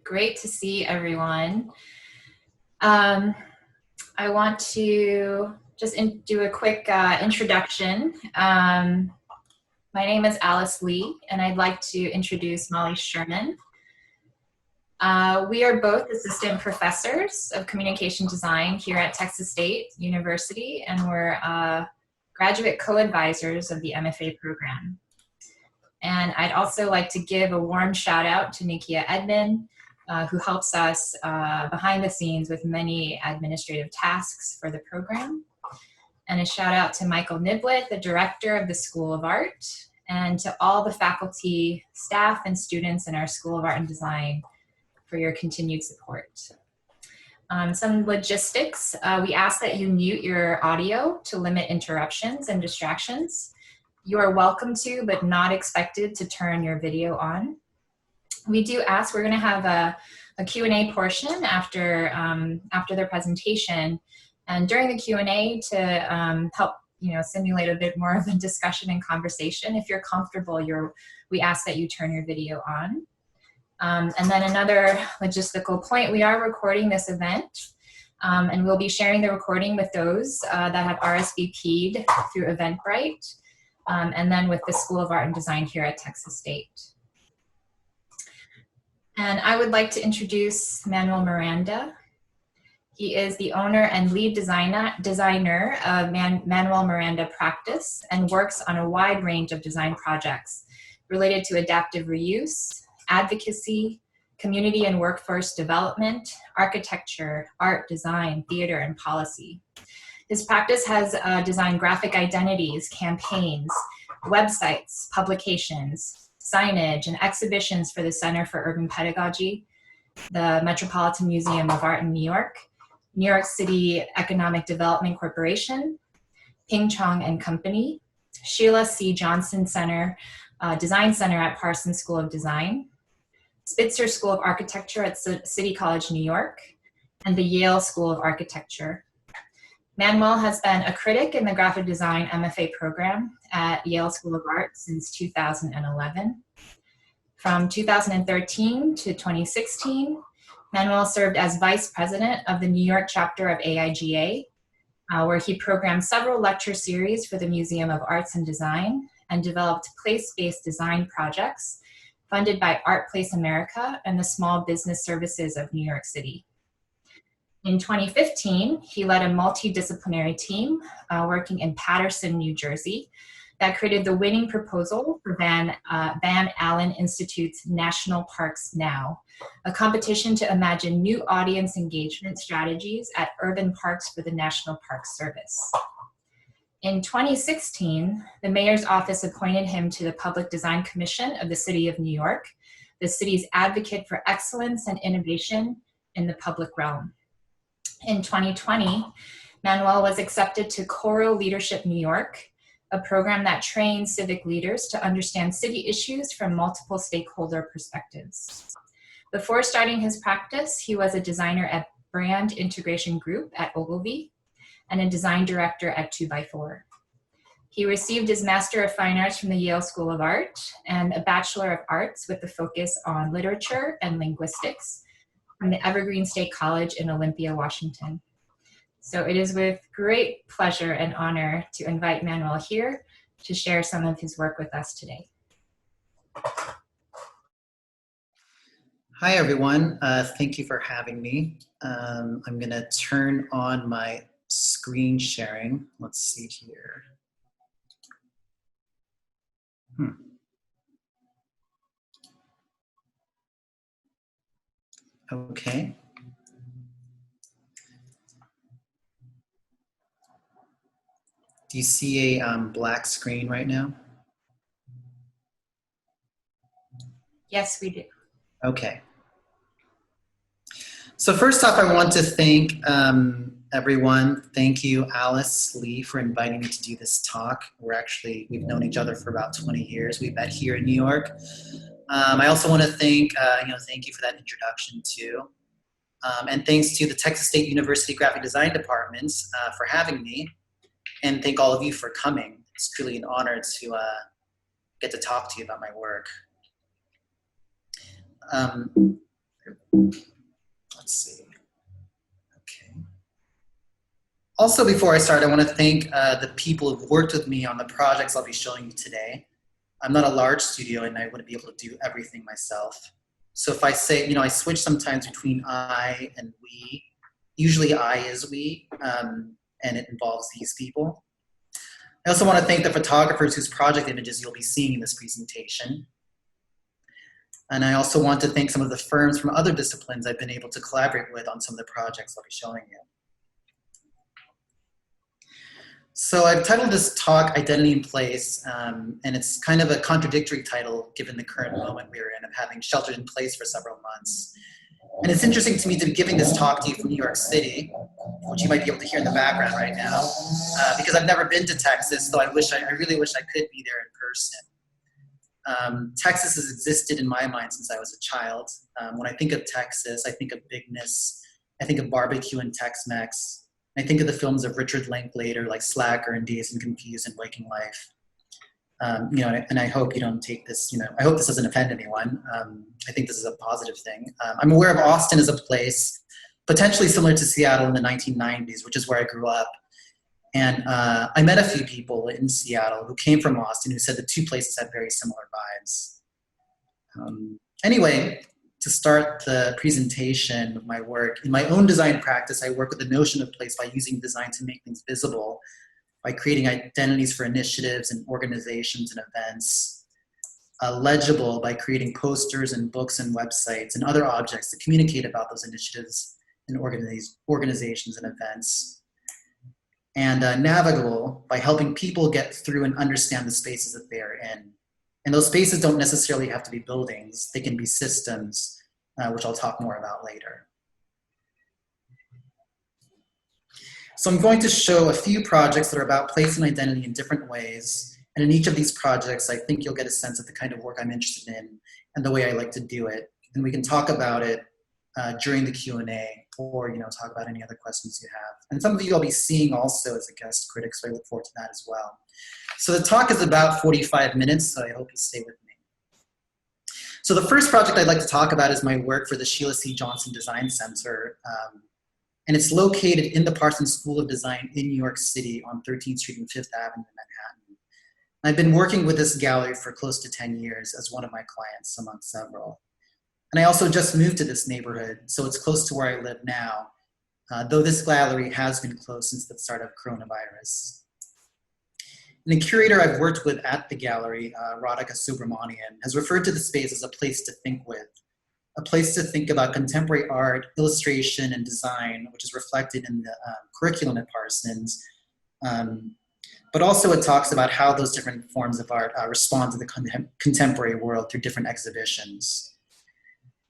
Great to see everyone. I want to just do a quick introduction. My name is Alice Lee, and I'd like to introduce Molly Sherman. We are both assistant professors of communication design here at Texas State University, and we're graduate co-advisors of the MFA program. And I'd also like to give a warm shout out to Nikia Edmond, who helps us behind the scenes with many administrative tasks for the program. And a shout out to Michael Niblett, the director of the School of Art, and to all the faculty, staff, and students in our School of Art and Design for your continued support. Some logistics, we ask that you mute your audio to limit interruptions and distractions. You are welcome to, but not expected to turn your video on. We do ask, we're gonna have a Q&A portion after their presentation. And during the Q&A to help simulate a bit more of a discussion and conversation, if you're comfortable, we ask that you turn your video on. And then another logistical point, we are recording this event and we'll be sharing the recording with those that have RSVP'd through Eventbrite. And then with the School of Art and Design here at Texas State. And I would like to introduce Manuel Miranda. He is the owner and lead designer of Manuel Miranda Practice and works on a wide range of design projects related to adaptive reuse, advocacy, community and workforce development, architecture, art, design, theater, and policy. His practice has designed graphic identities, campaigns, websites, publications, signage, and exhibitions for the Center for Urban Pedagogy, the Metropolitan Museum of Art in New York City Economic Development Corporation, Ping Chong and Company, Sheila C. Johnson Center, Design Center at Parsons School of Design, Spitzer School of Architecture at City College, New York, and the Yale School of Architecture. Manuel has been a critic in the graphic design MFA program at Yale School of Art since 2011. From 2013 to 2016, Manuel served as vice president of the New York chapter of AIGA, where he programmed several lecture series for the Museum of Arts and Design and developed place-based design projects funded by Art Place America and the Small Business Services of New York City. In 2015, he led a multidisciplinary team working in Paterson, New Jersey, that created the winning proposal for Van Allen Institute's National Parks Now, a competition to imagine new audience engagement strategies at urban parks for the National Park Service. In 2016, the mayor's office appointed him to the Public Design Commission of the City of New York, the city's advocate for excellence and innovation in the public realm. In 2020, Manuel was accepted to Coro Leadership New York, a program that trains civic leaders to understand city issues from multiple stakeholder perspectives. Before starting his practice, he was a designer at Brand Integration Group at Ogilvy and a design director at 2x4. He received his Master of Fine Arts from the Yale School of Art and a Bachelor of Arts with a focus on literature and linguistics from the Evergreen State College in Olympia, Washington. So it is with great pleasure and honor to invite Manuel here to share some of his work with us today. Hi, everyone. Thank you for having me. I'm going to turn on my screen sharing. Let's see here. Okay. Do you see a black screen right now? Yes, we do. Okay. So first off, I want to thank everyone. Thank you, Alice Lee, for inviting me to do this talk. We've known each other for about 20 years. We met here in New York. I also want to thank you for that introduction too. And thanks to the Texas State University Graphic Design Departments for having me. And thank all of you for coming. It's truly an honor to get to talk to you about my work. Let's see. Okay. Also, before I start, I want to thank the people who've worked with me on the projects I'll be showing you today. I'm not a large studio and I wouldn't be able to do everything myself. So if I say, I switch sometimes between I and we. Usually I is we, and it involves these people. I also want to thank the photographers whose project images you'll be seeing in this presentation. And I also want to thank some of the firms from other disciplines I've been able to collaborate with on some of the projects I'll be showing you. So I've titled this talk Identity in Place, and it's kind of a contradictory title given the current moment we're in of having sheltered in place for several months. And it's interesting to me to be giving this talk to you from New York City, which you might be able to hear in the background right now, because I've never been to Texas, though I really wish I could be there in person. Texas has existed in my mind since I was a child. When I think of Texas, I think of bigness, I think of barbecue and Tex-Mex. I think of the films of Richard Linklater like Slacker and Dazed and Confused and Waking Life. And I hope you don't take this, I hope this doesn't offend anyone. I think this is a positive thing. I'm aware of Austin as a place potentially similar to Seattle in the 1990s, which is where I grew up. And I met a few people in Seattle who came from Austin who said the two places had very similar vibes. Anyway, to start the presentation of my work, in my own design practice, I work with the notion of place by using design to make things visible, by creating identities for initiatives and organizations and events, legible by creating posters and books and websites and other objects to communicate about those initiatives and organizations and events, and navigable by helping people get through and understand the spaces that they are in. And those spaces don't necessarily have to be buildings, they can be systems, which I'll talk more about later. So I'm going to show a few projects that are about place and identity in different ways. And in each of these projects, I think you'll get a sense of the kind of work I'm interested in and the way I like to do it. And we can talk about it during the Q&A or talk about any other questions you have. And some of you I'll be seeing also as a guest critic, so I look forward to that as well. So the talk is about 45 minutes, so I hope you stay with me. So the first project I'd like to talk about is my work for the Sheila C. Johnson Design Center. And it's located in the Parsons School of Design in New York City on 13th Street and 5th Avenue in Manhattan. I've been working with this gallery for close to 10 years as one of my clients among several. And I also just moved to this neighborhood, so it's close to where I live now, though this gallery has been closed since the start of coronavirus. And the curator I've worked with at the gallery, Radhika Subramanian, has referred to the space as a place to think with, a place to think about contemporary art, illustration, and design, which is reflected in the curriculum at Parsons. But also it talks about how those different forms of art respond to the contemporary world through different exhibitions.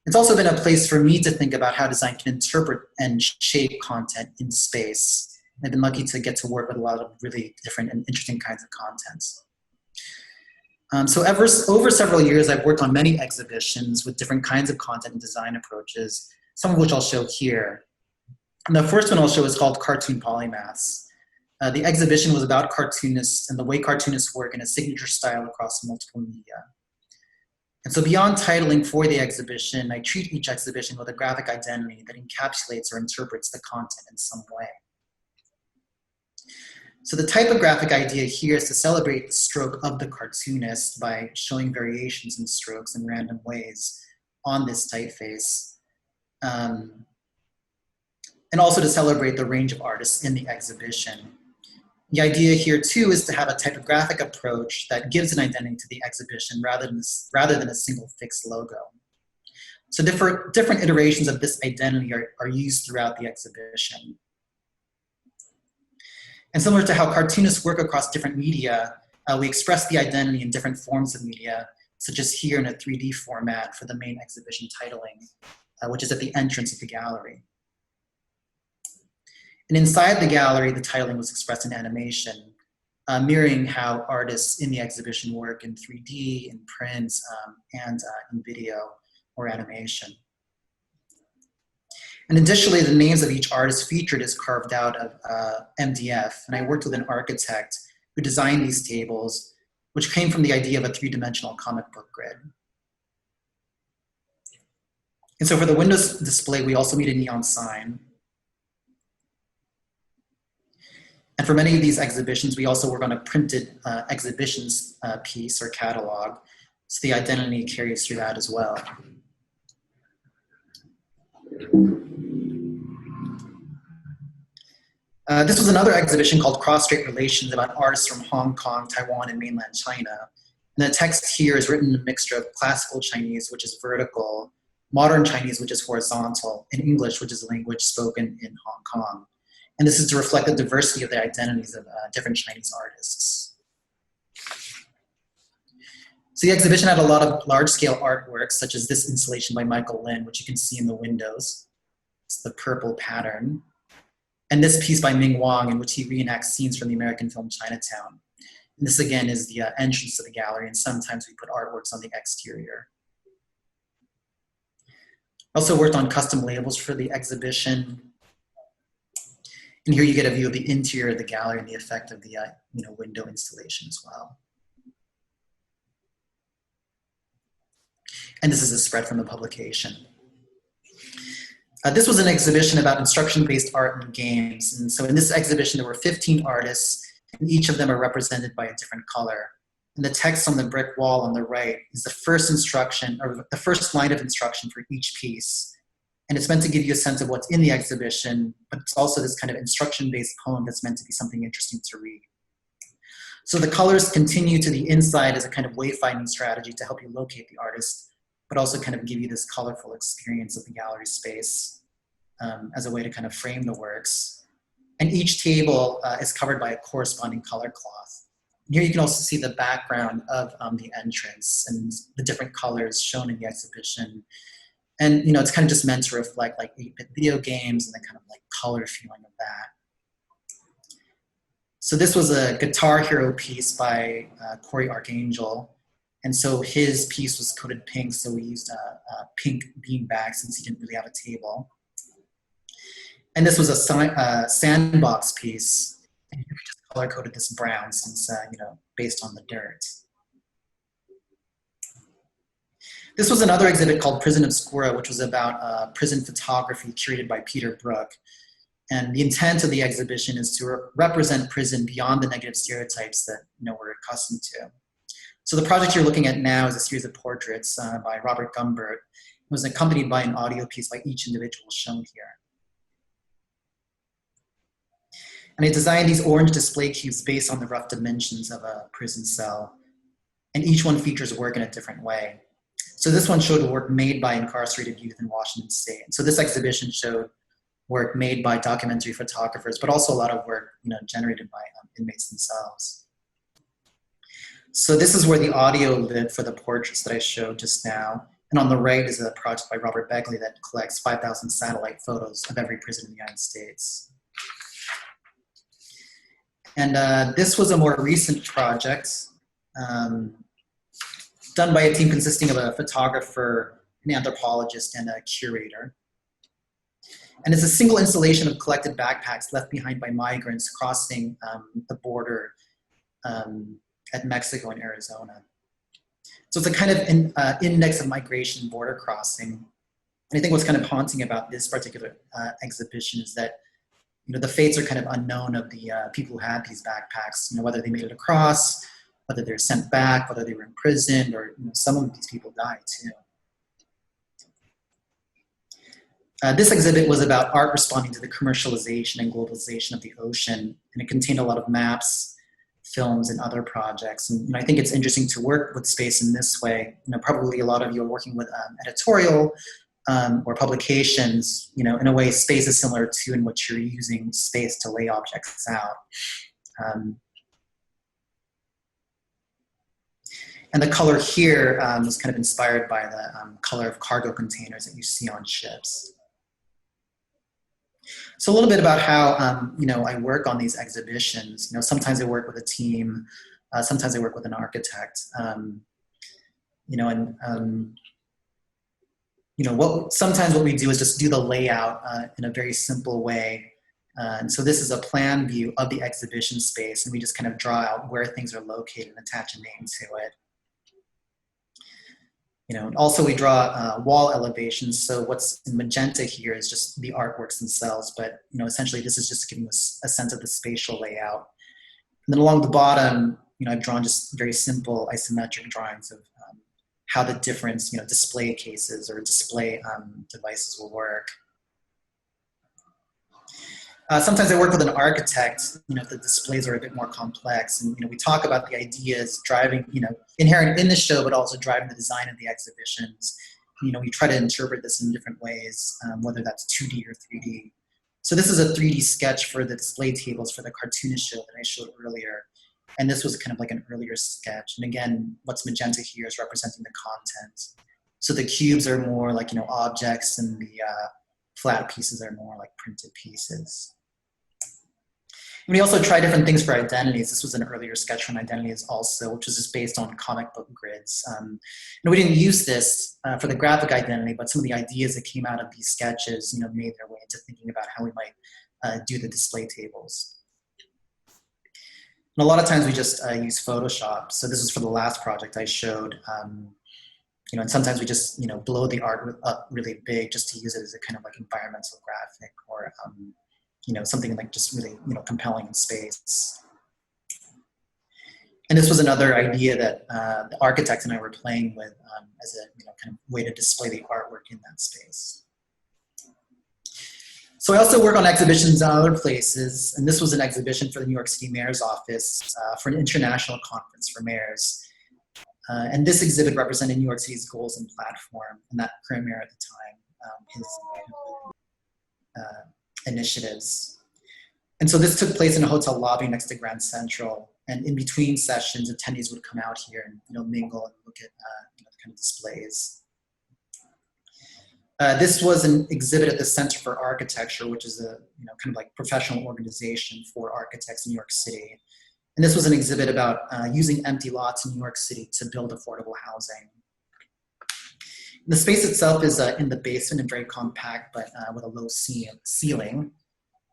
It's also been a place for me to think about how design can interpret and shape content in space. I've been lucky to get to work with a lot of really different and interesting kinds of contents. So over several years, I've worked on many exhibitions with different kinds of content and design approaches, some of which I'll show here. And the first one I'll show is called Cartoon Polymaths. The exhibition was about cartoonists and the way cartoonists work in a signature style across multiple media. And so beyond titling for the exhibition, I treat each exhibition with a graphic identity that encapsulates or interprets the content in some way. So the typographic idea here is to celebrate the stroke of the cartoonist by showing variations in strokes in random ways on this typeface. And also to celebrate the range of artists in the exhibition. The idea here too is to have a typographic approach that gives an identity to the exhibition rather than a single fixed logo. So different iterations of this identity are used throughout the exhibition. And similar to how cartoonists work across different media, we express the identity in different forms of media, such as here in a 3D format for the main exhibition titling, which is at the entrance of the gallery. And inside the gallery, the titling was expressed in animation, mirroring how artists in the exhibition work in 3D, in print, and in video or animation. And additionally, the names of each artist featured is carved out of MDF, and I worked with an architect who designed these tables, which came from the idea of a three-dimensional comic book grid. And so for the windows display, we also made a neon sign. And for many of these exhibitions, we also work on a printed exhibitions piece or catalog. So the identity carries through that as well. This was another exhibition called Cross-Strait Relations about artists from Hong Kong, Taiwan, and mainland China. And the text here is written in a mixture of classical Chinese, which is vertical, modern Chinese, which is horizontal, and English, which is a language spoken in Hong Kong. And this is to reflect the diversity of the identities of different Chinese artists. So the exhibition had a lot of large-scale artworks, such as this installation by Michael Lin, which you can see in the windows. It's the purple pattern. And this piece by Ming Wang, in which he reenacts scenes from the American film Chinatown. And this, again, is the entrance to the gallery, and sometimes we put artworks on the exterior. Also worked on custom labels for the exhibition. And here you get a view of the interior of the gallery and the effect of the window installation as well. And this is a spread from the publication. This was an exhibition about instruction-based art and games. And so in this exhibition, there were 15 artists, and each of them are represented by a different color. And the text on the brick wall on the right is the first instruction, or the first line of instruction for each piece. And it's meant to give you a sense of what's in the exhibition, but it's also this kind of instruction-based poem that's meant to be something interesting to read. So the colors continue to the inside as a kind of wayfinding strategy to help you locate the artist, but also kind of give you this colorful experience of the gallery space as a way to kind of frame the works. And each table is covered by a corresponding color cloth. And here you can also see the background of the entrance and the different colors shown in the exhibition. And it's kind of just meant to reflect like 8-bit video games and the kind of like color feeling of that. So this was a Guitar Hero piece by Corey Archangel. And so his piece was coated pink, so we used a pink beanbag since he didn't really have a table. And this was a sandbox piece, and we just color-coded this brown since, based on the dirt. This was another exhibit called Prison Obscura, which was about prison photography curated by Peter Brook. And the intent of the exhibition is to represent prison beyond the negative stereotypes that we're accustomed to. So the project you're looking at now is a series of portraits by Robert Gumbert. It was accompanied by an audio piece by each individual shown here. And I designed these orange display cubes based on the rough dimensions of a prison cell. And each one features work in a different way. So this one showed work made by incarcerated youth in Washington State. And so this exhibition showed work made by documentary photographers, but also a lot of work generated by inmates themselves. So this is where the audio lived for the portraits that I showed just now. And on the right is a project by Robert Begley that collects 5,000 satellite photos of every prison in the United States. And this was a more recent project done by a team consisting of a photographer, an anthropologist, and a curator. And it's a single installation of collected backpacks left behind by migrants crossing the border at Mexico and Arizona. So it's a kind of index of migration border crossing. And I think what's kind of haunting about this particular exhibition is that the fates are kind of unknown of the people who had these backpacks, whether they made it across, whether they're sent back, whether they were imprisoned, or some of these people died too. This exhibit was about art responding to the commercialization and globalization of the ocean, and it contained a lot of maps, films, and other projects. And I think it's interesting to work with space in this way. Probably a lot of you are working with editorial or publications. In a way, space is similar to in which you're using space to lay objects out. And the color here was kind of inspired by the color of cargo containers that you see on ships. So a little bit about how I work on these exhibitions. Sometimes I work with a team, sometimes I work with an architect. Sometimes what we do is just do the layout in a very simple way. And so this is a plan view of the exhibition space, and we just kind of draw out where things are located and attach a name to it. Also we draw wall elevations. So what's in magenta here is just the artworks themselves, but essentially this is just giving us a sense of the spatial layout. And then along the bottom, I've drawn just very simple isometric drawings of how the different display cases or display devices will work. Sometimes I work with an architect, if the displays are a bit more complex, and we talk about the ideas driving, inherent in the show, but also driving the design of the exhibitions. We try to interpret this in different ways, whether that's 2D or 3D. So this is a 3D sketch for the display tables for the cartoonist show that I showed earlier. And this was kind of like an earlier sketch. And again, what's magenta here is representing the content. So the cubes are more like, objects, and the flat pieces are more like printed pieces. And we also try different things for identities. This was an earlier sketch for an identities also, which was just based on comic book grids. We didn't use this for the graphic identity, but some of the ideas that came out of these sketches, made their way into thinking about how we might do the display tables. And a lot of times we just use Photoshop. So this is for the last project I showed. And sometimes we just, blow the art up really big just to use it as a kind of like environmental graphic, or, something like just really, compelling in space. And this was another idea that the architect and I were playing with as a kind of way to display the artwork in that space. So I also work on exhibitions in other places, and this was an exhibition for the New York City Mayor's Office for an international conference for mayors. And this exhibit represented New York City's goals and platform, and that current mayor at the time, his initiatives. And so this took place in a hotel lobby next to Grand Central, and in between sessions, attendees would come out here and mingle and look at the kind of displays. This was an exhibit at the Center for Architecture, which is a kind of like professional organization for architects in New York City. And this was an exhibit about using empty lots in New York City to build affordable housing. The space itself is in the basement and very compact, but with a low ceiling.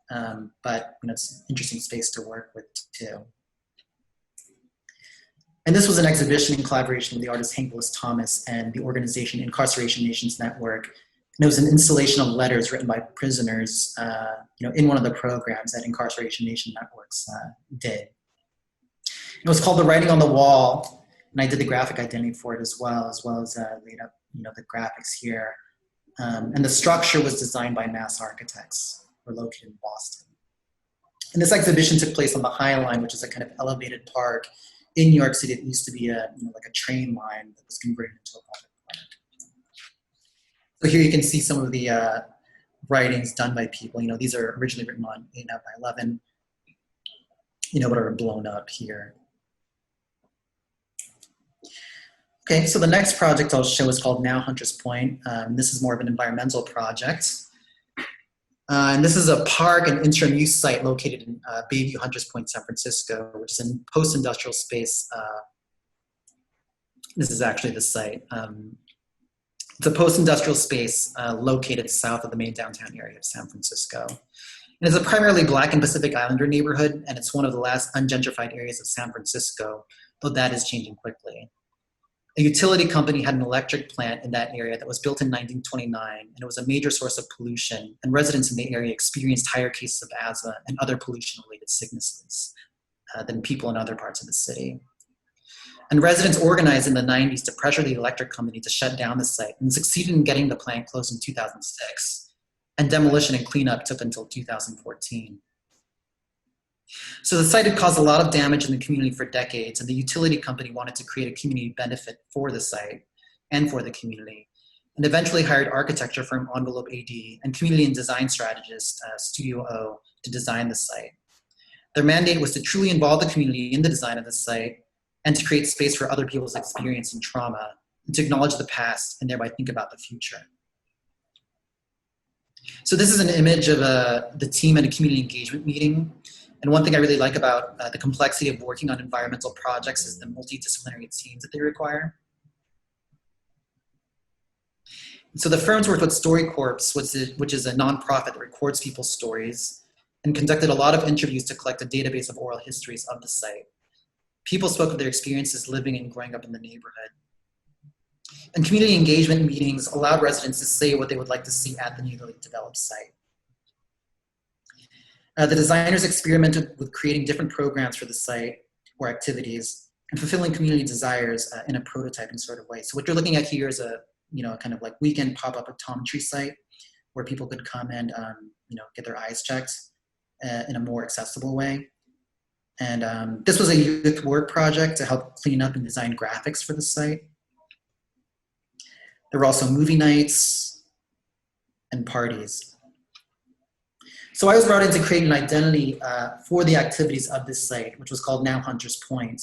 But it's an interesting space to work with too. And this was an exhibition in collaboration with the artist Hank Willis Thomas and the organization Incarceration Nations Network. And it was an installation of letters written by prisoners, in one of the programs that Incarceration Nation Networks did. It was called The Writing on the Wall, and I did the graphic identity for it as well as laid up, the graphics here. And the structure was designed by Mass Architects. We're located in Boston. And this exhibition took place on the High Line, which is a kind of elevated park in New York City. It used to be like a train line that was converted into a public park. So here you can see some of the writings done by people. These are originally written on 8.5 by 11, but are blown up here. Okay, so the next project I'll show is called Now Hunters Point. This is more of an environmental project. And this is a park and interim use site located in Bayview Hunters Point, San Francisco, which is in post-industrial space. This is actually the site. It's a post-industrial space located south of the main downtown area of San Francisco. And it's a primarily Black and Pacific Islander neighborhood, and it's one of the last ungentrified areas of San Francisco, though that is changing quickly. A utility company had an electric plant in that area that was built in 1929, and it was a major source of pollution, and residents in the area experienced higher cases of asthma and other pollution-related sicknesses than people in other parts of the city. And residents organized in the 90s to pressure the electric company to shut down the site, and succeeded in getting the plant closed in 2006, and demolition and cleanup took until 2014. So the site had caused a lot of damage in the community for decades, and the utility company wanted to create a community benefit for the site and for the community, and eventually hired architecture firm Envelope AD and community and design strategist Studio O to design the site. Their mandate was to truly involve the community in the design of the site and to create space for other people's experience and trauma, and to acknowledge the past and thereby think about the future. So this is an image of the team at a community engagement meeting. And one thing I really like about the complexity of working on environmental projects is the multidisciplinary teams that they require. And so the firms worked with StoryCorps, which is a nonprofit that records people's stories, and conducted a lot of interviews to collect a database of oral histories of the site. People spoke of their experiences living and growing up in the neighborhood. And community engagement meetings allowed residents to say what they would like to see at the newly developed site. The designers experimented with creating different programs for the site or activities and fulfilling community desires in a prototyping sort of way. So what you're looking at here is a kind of like weekend pop-up optometry site where people could come and get their eyes checked in a more accessible way. And this was a youth work project to help clean up and design graphics for the site. There were also movie nights and parties. So I was brought in to create an identity for the activities of this site, which was called Now Hunters Point.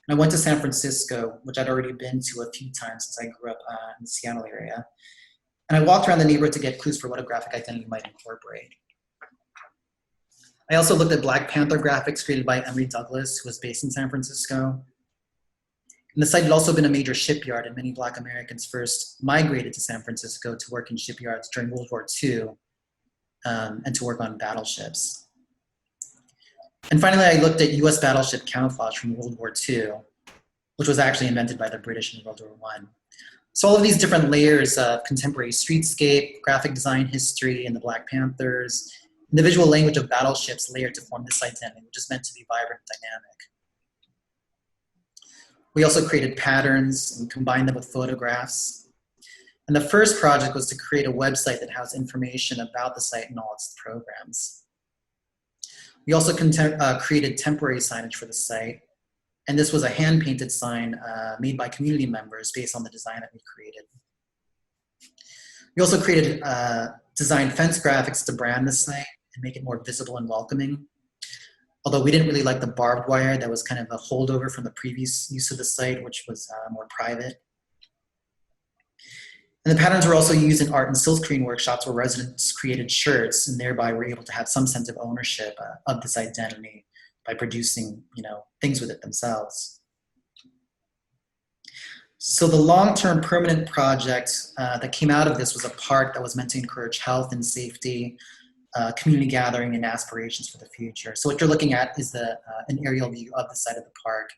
And I went to San Francisco, which I'd already been to a few times since I grew up in the Seattle area. And I walked around the neighborhood to get clues for what a graphic identity might incorporate. I also looked at Black Panther graphics created by Emory Douglas, who was based in San Francisco. And the site had also been a major shipyard, and many Black Americans first migrated to San Francisco to work in shipyards during World War II. And to work on battleships. And finally, I looked at US battleship camouflage from World War II, which was actually invented by the British in World War I. So all of these different layers of contemporary streetscape, graphic design history, and the Black Panthers, and the visual language of battleships layered to form this identity, which is meant to be vibrant and dynamic. We also created patterns and combined them with photographs. And the first project was to create a website that housed information about the site and all its programs. We also created temporary signage for the site. And this was a hand-painted sign made by community members based on the design that we created. We also created designed fence graphics to brand the site and make it more visible and welcoming. Although we didn't really like the barbed wire that was kind of a holdover from the previous use of the site, which was more private. And the patterns were also used in art and silk screen workshops where residents created shirts and thereby were able to have some sense of ownership of this identity by producing, things with it themselves. So the long-term permanent project that came out of this was a park that was meant to encourage health and safety, community gathering, and aspirations for the future. So what you're looking at is an aerial view of the site of the park,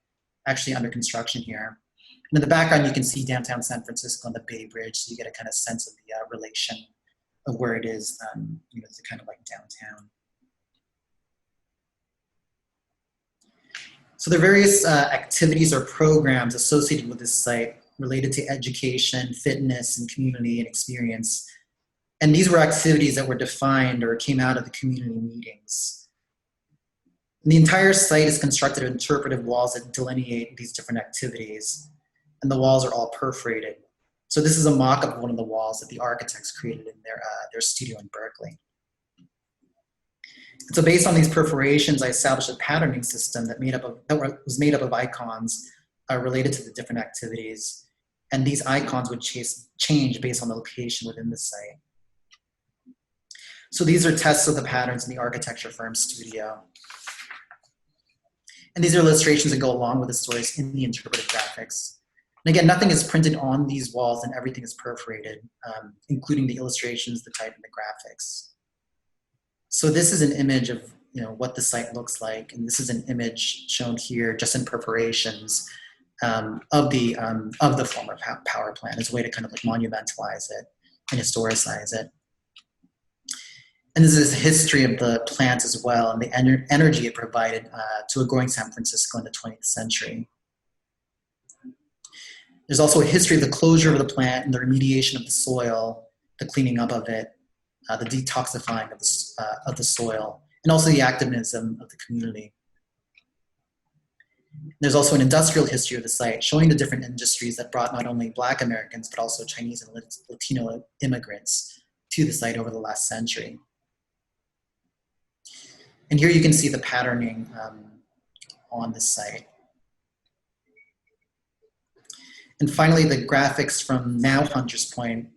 actually under construction here. And in the background, you can see downtown San Francisco and the Bay Bridge, so you get a kind of sense of the relation of where it is, to kind of like downtown. So there are various activities or programs associated with this site related to education, fitness, and community and experience. And these were activities that were defined or came out of the community meetings. And the entire site is constructed of interpretive walls that delineate these different activities. And the walls are all perforated. So this is a mock-up of one of the walls that the architects created in their studio in Berkeley. And so based on these perforations, I established a patterning system that was made up of icons related to the different activities. And these icons would change based on the location within the site. So these are tests of the patterns in the architecture firm studio. And these are illustrations that go along with the stories in the interpretive graphics. And again, nothing is printed on these walls and everything is perforated, including the illustrations, the type, and the graphics. So this is an image of what the site looks like, and this is an image shown here just in perforations of the former power plant as a way to kind of like monumentalize it and historicize it. And this is a history of the plant as well and the energy it provided to a growing San Francisco in the 20th century. There's also a history of the closure of the plant and the remediation of the soil, the cleaning up of it, the detoxifying of the soil, and also the activism of the community. There's also an industrial history of the site, showing the different industries that brought not only Black Americans, but also Chinese and Latino immigrants to the site over the last century. And here you can see the patterning on the site. And finally, the graphics from Now Hunters Point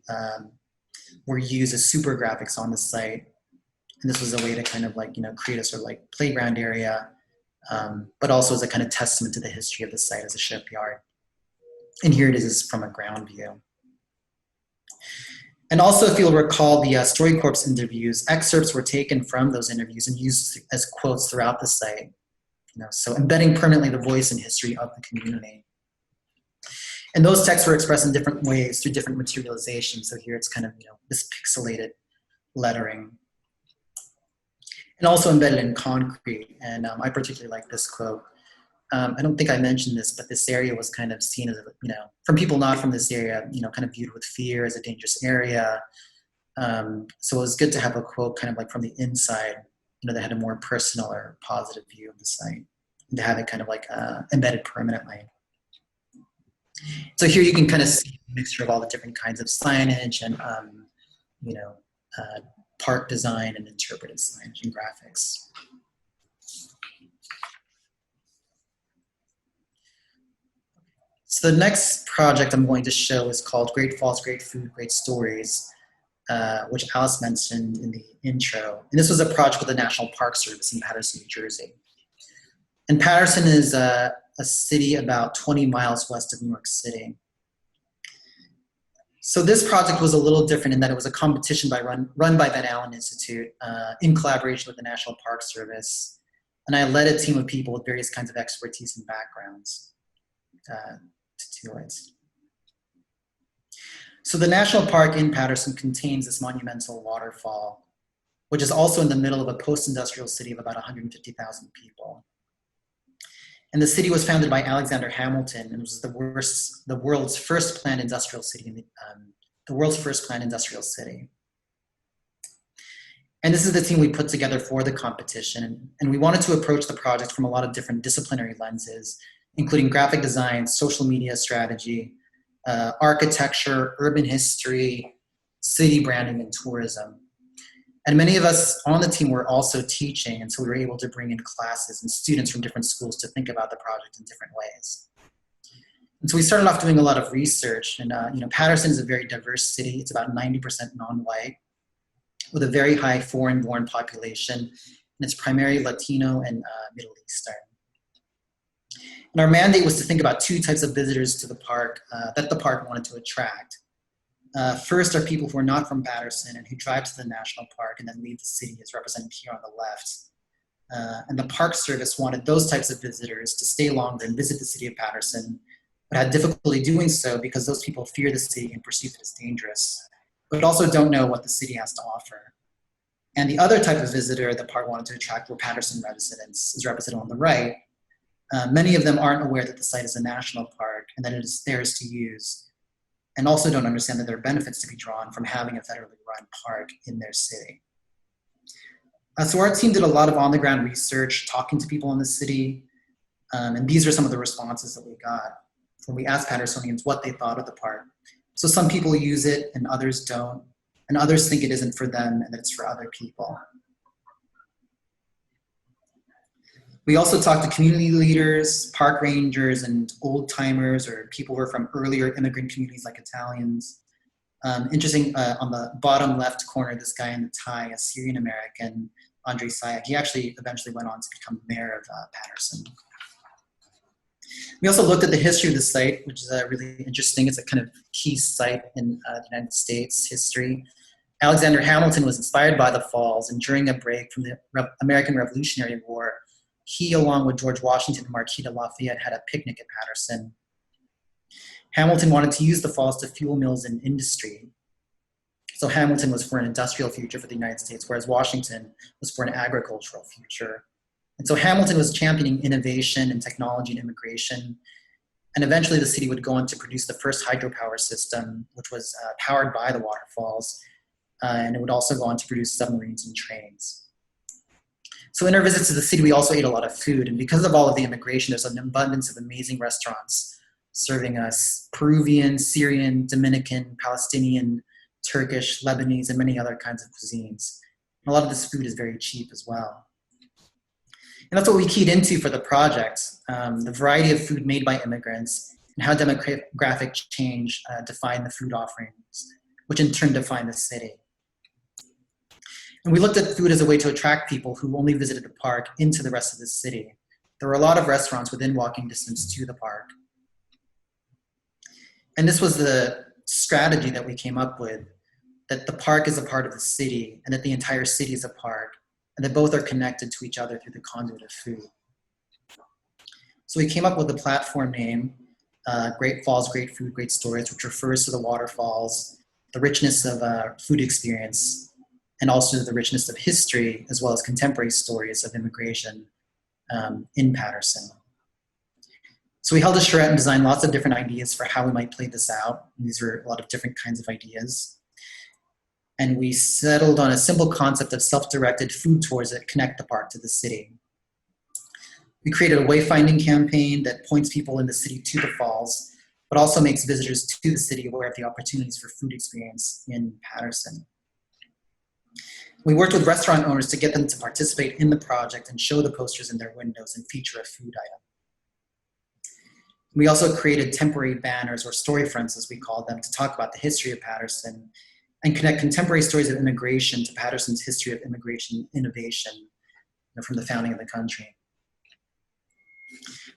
were used as super graphics on the site. And this was a way to kind of like, create a sort of like playground area, but also as a kind of testament to the history of the site as a shipyard. And here it is from a ground view. And also, if you'll recall the StoryCorps interviews, excerpts were taken from those interviews and used as quotes throughout the site. So embedding permanently the voice and history of the community. And those texts were expressed in different ways through different materializations. So here it's kind of, this pixelated lettering. And also embedded in concrete. And I particularly like this quote. I don't think I mentioned this, but this area was kind of seen as, from people not from this area, kind of viewed with fear as a dangerous area. So it was good to have a quote kind of like from the inside, that had a more personal or positive view of the site, and to have it kind of like embedded permanently. So here you can kind of see a mixture of all the different kinds of signage and, park design and interpretive signage and graphics. So the next project I'm going to show is called Great Falls, Great Food, Great Stories, which Alice mentioned in the intro. And this was a project with the National Park Service in Paterson, New Jersey. And Paterson is a city about 20 miles west of New York City. So this project was a little different in that it was a competition run by Van Allen Institute in collaboration with the National Park Service. And I led a team of people with various kinds of expertise and backgrounds to do it. So the national park in Paterson contains this monumental waterfall, which is also in the middle of a post-industrial city of about 150,000 people. And the city was founded by Alexander Hamilton and was the world's first planned industrial city, And this is the team we put together for the competition. And we wanted to approach the project from a lot of different disciplinary lenses, including graphic design, social media strategy, architecture, urban history, city branding, and tourism. And many of us on the team were also teaching, and so we were able to bring in classes and students from different schools to think about the project in different ways. And so we started off doing a lot of research, and Paterson is a very diverse city. It's about 90% non-white, with a very high foreign-born population, and it's primarily Latino and Middle Eastern. And our mandate was to think about two types of visitors to the park that the park wanted to attract. First are people who are not from Paterson and who drive to the national park and then leave the city, as represented here on the left. And the Park Service wanted those types of visitors to stay longer and visit the city of Paterson, but had difficulty doing so because those people fear the city and perceive it as dangerous, but also don't know what the city has to offer. And the other type of visitor the park wanted to attract were Paterson residents, as represented on the right. Many of them aren't aware that the site is a national park and that it is theirs to use, and also don't understand that there are benefits to be drawn from having a federally run park in their city. So our team did a lot of on-the-ground research, talking to people in the city, and these are some of the responses that we got when we asked Patersonians what they thought of the park. So some people use it and others don't, and others think it isn't for them and that it's for other people. We also talked to community leaders, park rangers, and old timers, or people who are from earlier immigrant communities like Italians. Interesting, on the bottom left corner, this guy in the tie, a Syrian American, Andre Sayak. He actually eventually went on to become mayor of Paterson. We also looked at the history of the site, which is really interesting. It's a kind of key site in the United States history. Alexander Hamilton was inspired by the falls, and during a break from the American Revolutionary War, he, along with George Washington and Marquis de Lafayette, had a picnic at Paterson. Hamilton wanted to use the falls to fuel mills and industry. So Hamilton was for an industrial future for the United States, whereas Washington was for an agricultural future. And so Hamilton was championing innovation and technology and immigration. And eventually the city would go on to produce the first hydropower system, which was powered by the waterfalls. And it would also go on to produce submarines and trains. So in our visits to the city, we also ate a lot of food. And because of all of the immigration, there's an abundance of amazing restaurants serving us Peruvian, Syrian, Dominican, Palestinian, Turkish, Lebanese, and many other kinds of cuisines. And a lot of this food is very cheap as well. And that's what we keyed into for the project, the variety of food made by immigrants and how demographic change defined the food offerings, which in turn defined the city. And we looked at food as a way to attract people who only visited the park into the rest of the city. There were a lot of restaurants within walking distance to the park. And this was the strategy that we came up with, that the park is a part of the city and that the entire city is a park, and that both are connected to each other through the conduit of food. So we came up with a platform name Great Falls, Great Food, Great Stories, which refers to the waterfalls, the richness of food experience, and also the richness of history, as well as contemporary stories of immigration in Paterson. So we held a charrette and designed lots of different ideas for how we might play this out. And these were a lot of different kinds of ideas. And we settled on a simple concept of self-directed food tours that connect the park to the city. We created a wayfinding campaign that points people in the city to the falls, but also makes visitors to the city aware of the opportunities for food experience in Paterson. We worked with restaurant owners to get them to participate in the project and show the posters in their windows and feature a food item. We also created temporary banners, or story fronts as we call them, to talk about the history of Paterson and connect contemporary stories of immigration to Paterson's history of immigration innovation from the founding of the country.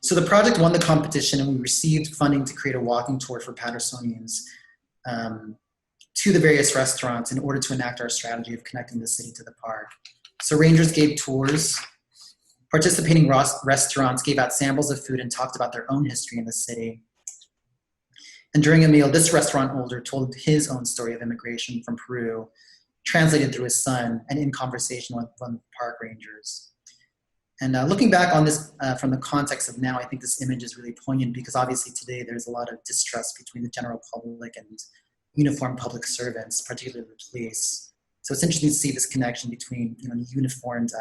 So the project won the competition, and we received funding to create a walking tour for Patersonians to the various restaurants in order to enact our strategy of connecting the city to the park. So rangers gave tours. Participating restaurants gave out samples of food and talked about their own history in the city. And during a meal, this restaurant owner told his own story of immigration from Peru, translated through his son, and in conversation with one of the park rangers. And looking back on this from the context of now, I think this image is really poignant because obviously today there's a lot of distrust between the general public and uniformed public servants, particularly the police. So it's interesting to see this connection between uniformed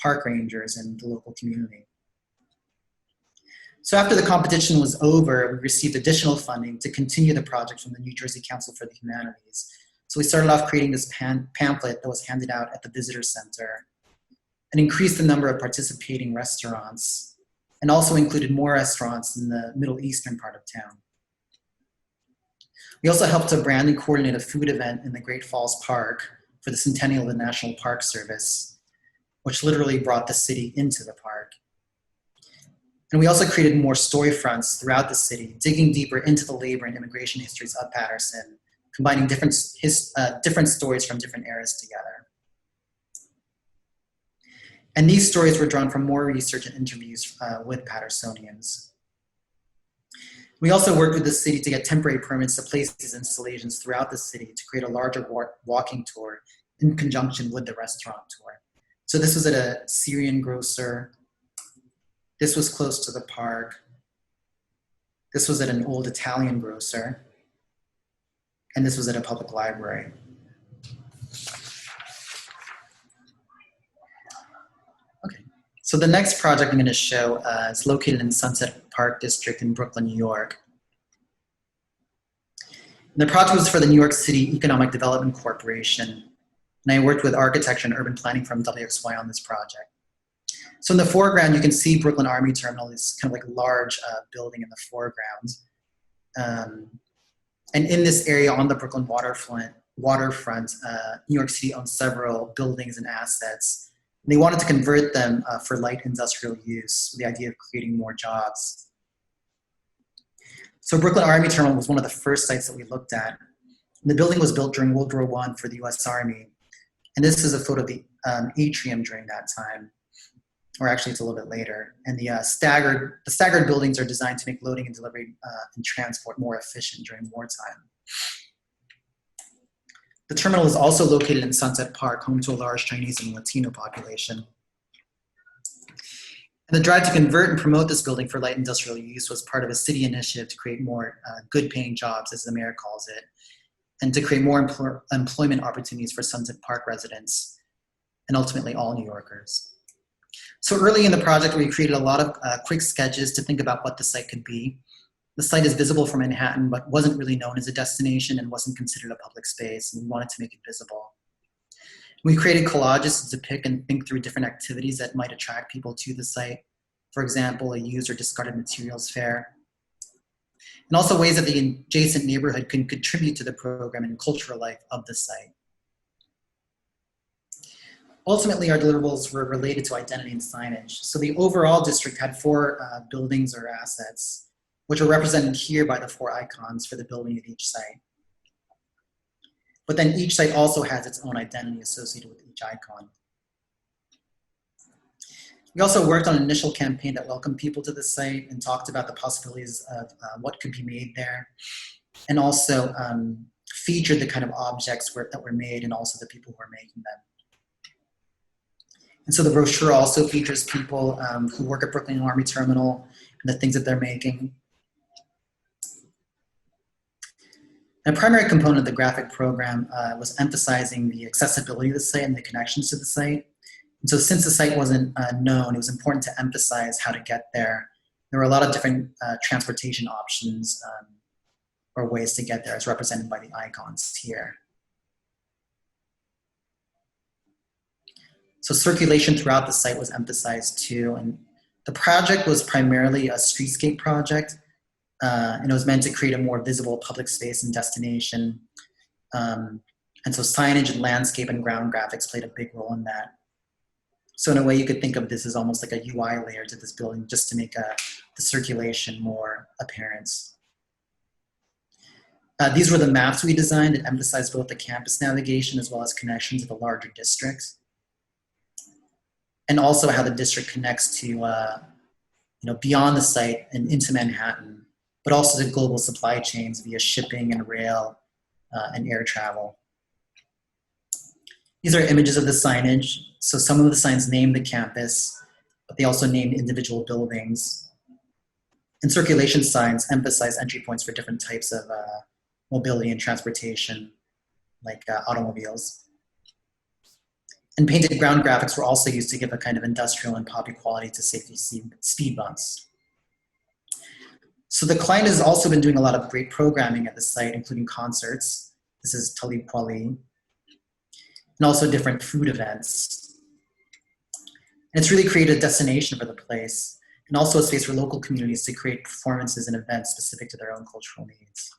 park rangers and the local community. So after the competition was over, we received additional funding to continue the project from the New Jersey Council for the Humanities. So we started off creating this pamphlet that was handed out at the visitor center and increased the number of participating restaurants, and also included more restaurants in the Middle Eastern part of town. We also helped to brand and coordinate a food event in the Great Falls Park for the centennial of the National Park Service, which literally brought the city into the park. And we also created more story fronts throughout the city, digging deeper into the labor and immigration histories of Paterson, combining different stories from different eras together. And these stories were drawn from more research and interviews with Patersonians. We also worked with the city to get temporary permits to place these installations throughout the city to create a larger walking tour in conjunction with the restaurant tour. So this was at a Syrian grocer. This was close to the park. This was at an old Italian grocer. And this was at a public library. Okay, so the next project I'm going to show is located in Sunset Park District in Brooklyn, New York. And the project was for the New York City Economic Development Corporation. And I worked with architecture and urban planning from WXY on this project. So in the foreground, you can see Brooklyn Army Terminal, this kind of like large building in the foreground. And in this area on the Brooklyn waterfront, New York City owns several buildings and assets. And they wanted to convert them for light industrial use with the idea of creating more jobs. So Brooklyn Army Terminal was one of the first sites that we looked at. And the building was built during World War I for the US Army. And this is a photo of the atrium during that time, or actually it's a little bit later. And the staggered buildings are designed to make loading and delivery and transport more efficient during wartime. The terminal is also located in Sunset Park, home to a large Chinese and Latino population. And the drive to convert and promote this building for light industrial use was part of a city initiative to create more good-paying jobs, as the mayor calls it, and to create more employment opportunities for Sunset Park residents, and ultimately all New Yorkers. So early in the project, we created a lot of quick sketches to think about what the site could be. The site is visible from Manhattan, but wasn't really known as a destination and wasn't considered a public space, and we wanted to make it visible. We created collages to depict and think through different activities that might attract people to the site. For example, a used or discarded materials fair. And also ways that the adjacent neighborhood can contribute to the program and cultural life of the site. Ultimately, our deliverables were related to identity and signage. So the overall district had 4 buildings or assets, which are represented here by the 4 icons for the building of each site. But then each site also has its own identity associated with each icon. We also worked on an initial campaign that welcomed people to the site and talked about the possibilities of what could be made there, and also featured the kind of objects that were made and also the people who are making them. And so the brochure also features people who work at Brooklyn Army Terminal and the things that they're making. A primary component of the graphic program was emphasizing the accessibility of the site and the connections to the site. And so since the site wasn't known, it was important to emphasize how to get there. There were a lot of different transportation options or ways to get there, as represented by the icons here. So circulation throughout the site was emphasized too. And the project was primarily a streetscape project. And it was meant to create a more visible public space and destination. And so signage and landscape and ground graphics played a big role in that. So in a way, you could think of this as almost like a UI layer to this building, just to make the circulation more apparent. These were the maps we designed that emphasized both the campus navigation as well as connection to the larger districts. And also how the district connects to, beyond the site and into Manhattan, but also to global supply chains via shipping and rail and air travel. These are images of the signage. So some of the signs name the campus, but they also name individual buildings. And circulation signs emphasize entry points for different types of mobility and transportation, like automobiles. And painted ground graphics were also used to give a kind of industrial and poppy quality to safety speed bumps. So the client has also been doing a lot of great programming at the site, including concerts. This is Talib Kweli. And also different food events. And it's really created a destination for the place, and also a space for local communities to create performances and events specific to their own cultural needs.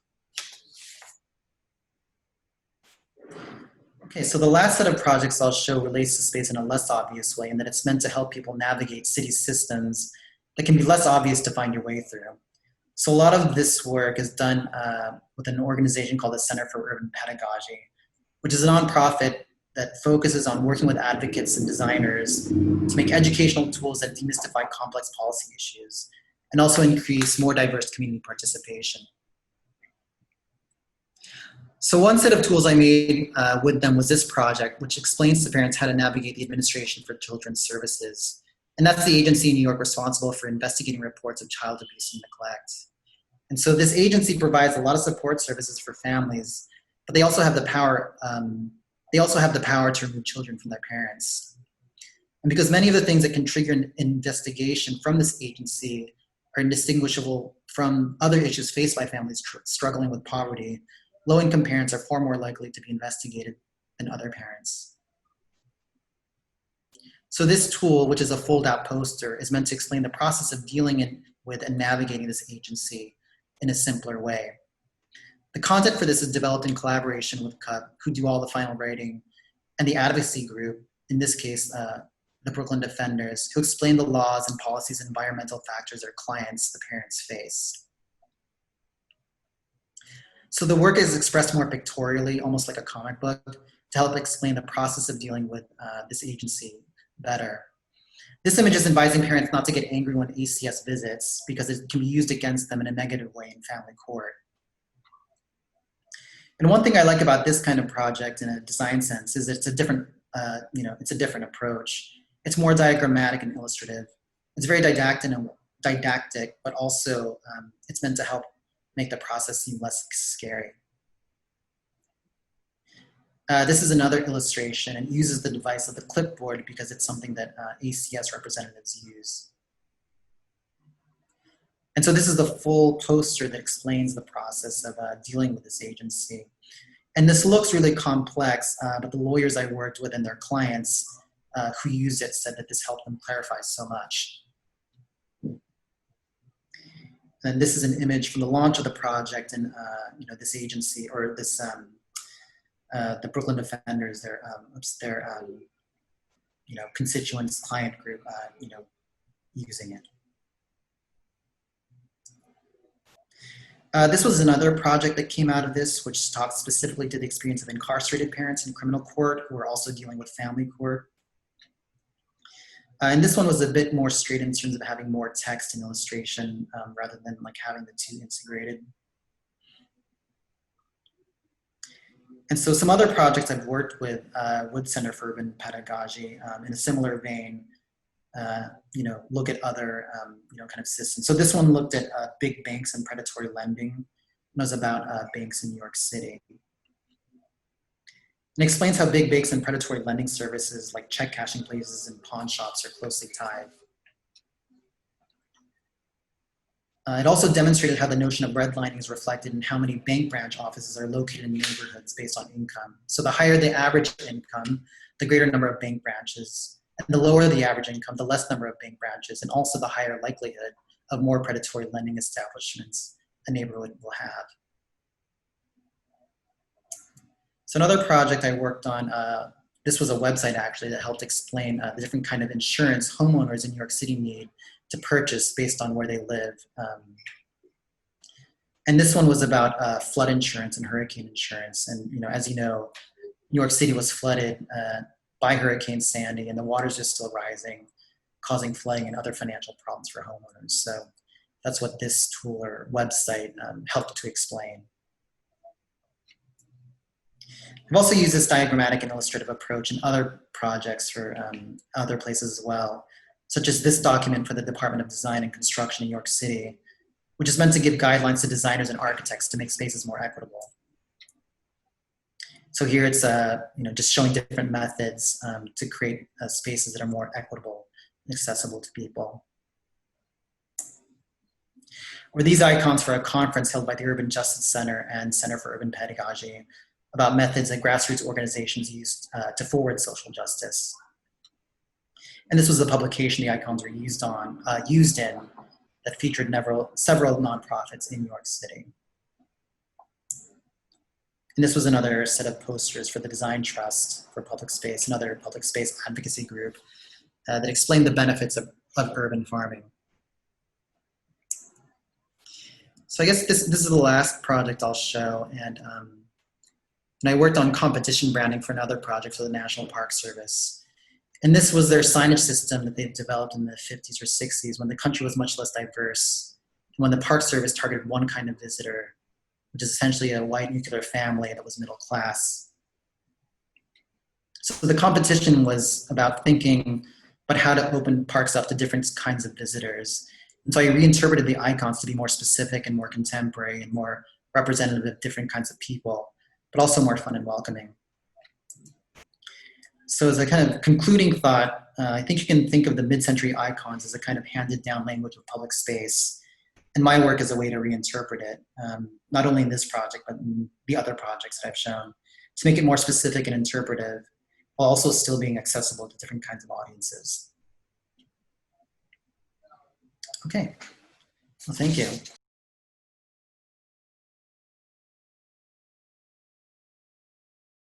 Okay, so the last set of projects I'll show relates to space in a less obvious way, in that it's meant to help people navigate city systems that can be less obvious to find your way through. So a lot of this work is done with an organization called the Center for Urban Pedagogy, which is a nonprofit that focuses on working with advocates and designers to make educational tools that demystify complex policy issues and also increase more diverse community participation. So one set of tools I made with them was this project, which explains to parents how to navigate the Administration for Children's Services. And that's the agency in New York responsible for investigating reports of child abuse and neglect. And so this agency provides a lot of support services for families, but they also have the power to remove children from their parents. And because many of the things that can trigger an investigation from this agency are indistinguishable from other issues faced by families struggling with poverty, low-income parents are far more likely to be investigated than other parents. So this tool, which is a fold-out poster, is meant to explain the process of dealing with and navigating this agency in a simpler way. The content for this is developed in collaboration with CUP, who do all the final writing, and the advocacy group, in this case, the Brooklyn Defenders, who explain the laws and policies and environmental factors their clients, the parents, face. So the work is expressed more pictorially, almost like a comic book, to help explain the process of dealing with this agency better. This image is advising parents not to get angry when ACS visits, because it can be used against them in a negative way in family court. And one thing I like about this kind of project in a design sense is it's a different, it's a different approach. It's more diagrammatic and illustrative. It's very didactic, but also it's meant to help make the process seem less scary. This is another illustration and uses the device of the clipboard because it's something that ACS representatives use. And so this is the full poster that explains the process of dealing with this agency. And this looks really complex, but the lawyers I worked with and their clients who used it said that this helped them clarify so much. And this is an image from the launch of the project, and this agency, or this the Brooklyn Defenders, their constituents, client group, using it. This was another project that came out of this, which talks specifically to the experience of incarcerated parents in criminal court who are also dealing with family court. And this one was a bit more straight in terms of having more text and illustration rather than like having the two integrated. And so some other projects I've worked with Wood Center for Urban Pedagogy in a similar vein, look at other, kind of systems. So this one looked at big banks and predatory lending. It was about banks in New York City. And explains how big banks and predatory lending services like check cashing places and pawn shops are closely tied. It also demonstrated how the notion of redlining is reflected in how many bank branch offices are located in neighborhoods based on income. So the higher the average income, the greater number of bank branches. And the lower the average income, the less number of bank branches, and also the higher likelihood of more predatory lending establishments a neighborhood will have. So another project I worked on, this was a website actually that helped explain the different kind of insurance homeowners in New York City need to purchase based on where they live. And this one was about flood insurance and hurricane insurance. And as you know, New York City was flooded by Hurricane Sandy, and the waters are still rising, causing flooding and other financial problems for homeowners. So that's what this tool or website helped to explain. I've also used this diagrammatic and illustrative approach in other projects for other places as well, such as this document for the Department of Design and Construction in New York City, which is meant to give guidelines to designers and architects to make spaces more equitable. So here it's just showing different methods to create spaces that are more equitable and accessible to people. Or these icons for a conference held by the Urban Justice Center and Center for Urban Pedagogy about methods that grassroots organizations used to forward social justice. And this was the publication the icons were used in that featured several nonprofits in New York City. And this was another set of posters for the Design Trust for Public Space, another public space advocacy group that explained the benefits of urban farming. So I guess this is the last project I'll show, and I worked on competition branding for another project for the National Park Service. And this was their signage system that they developed in the 50s or 60s when the country was much less diverse, and when the Park Service targeted one kind of visitor, which is essentially a white nuclear family that was middle class. So the competition was about thinking about how to open parks up to different kinds of visitors. And so I reinterpreted the icons to be more specific and more contemporary and more representative of different kinds of people, but also more fun and welcoming. So as a kind of concluding thought, I think you can think of the mid-century icons as a kind of handed down language of public space, and my work is a way to reinterpret it, not only in this project, but in the other projects that I've shown, to make it more specific and interpretive, while also still being accessible to different kinds of audiences. Okay, well, thank you.